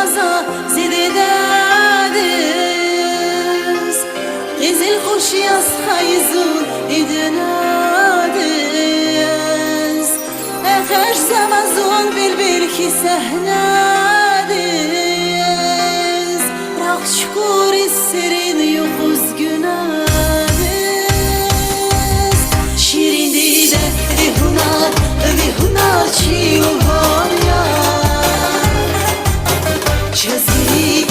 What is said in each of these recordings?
غزا زيدي دادس غزل خوش يصحيزون إدنادس أخش زمزون بالبركي سهنادس راق شكور السرين يخوز جنادس شيرين ديدة بهنار چيو هاريا Çözgin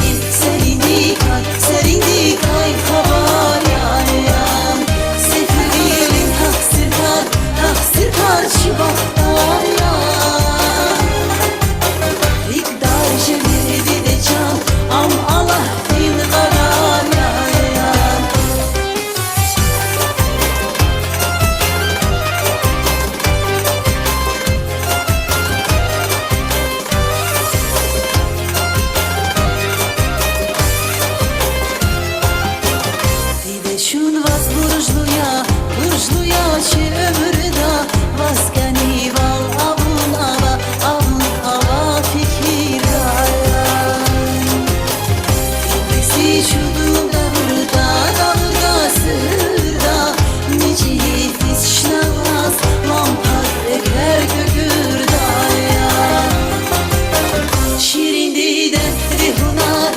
serindi kay kabar yaryan Seferilin taksir karşı bakar yan İkdar cemedi de can am Allah din karar yaryan Şun vaz burjluya çi ömrda vaz kanival avun ava fikir ayan Besi çudum davurda sırda Necih fizşnavaz mampar eker kökürda ayan Şirindi de vihunar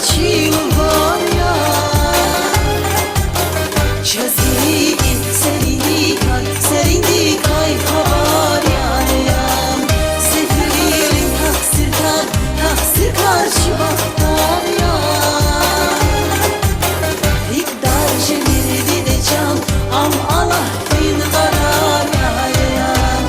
çi uvar ya Çözgin serindi kay kabar yaryan Seferilin taksir karşı bakar yan İkdar cemedi de can am Allah din karar yaryan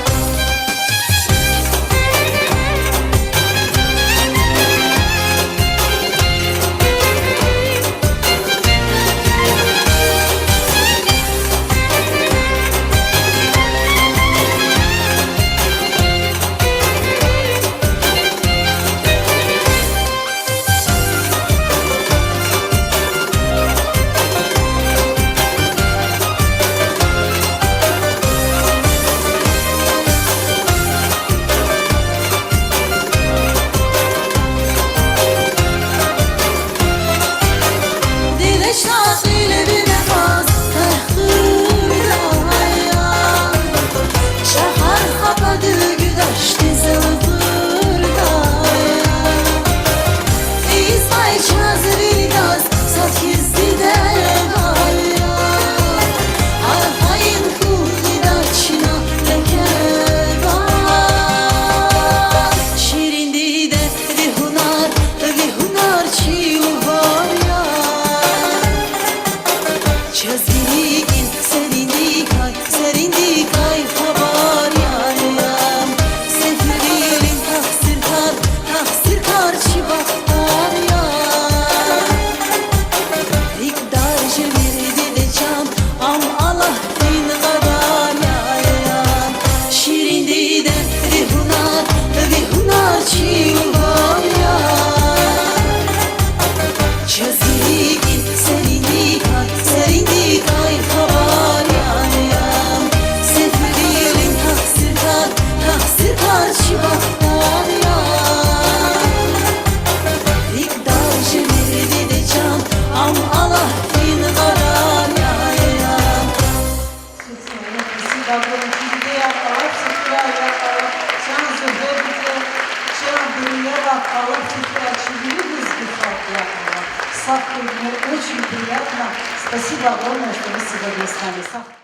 Şahile bir nefas tehkırda hayal Şahar kapadı güdaştı zıvırda hayal İzmay çazı biraz sakizdi de hayal Arhayın kulida çina lekebar Şirindi de vihunar çiyu var ya Çözgin serindi kay kabar yaryan Seferilin taksir karşı bakar yan İkdar cemedi de can am Allah din karar yaryan Şirindi de vihunar çiyu var ya Çözgin serindi kay kabar yaryan Seferilin taksir karşı bakar yan İkdar cemedi de can am Allah din karar yaryan Спасибо огромное. Идея Аллах, Сифра, Чан Зубебите, Чан Дурева, Аллах, Сифра, Чудилюбы, Сбифа, Савка, мне очень приятно. Спасибо огромное, что вы сегодня с нами.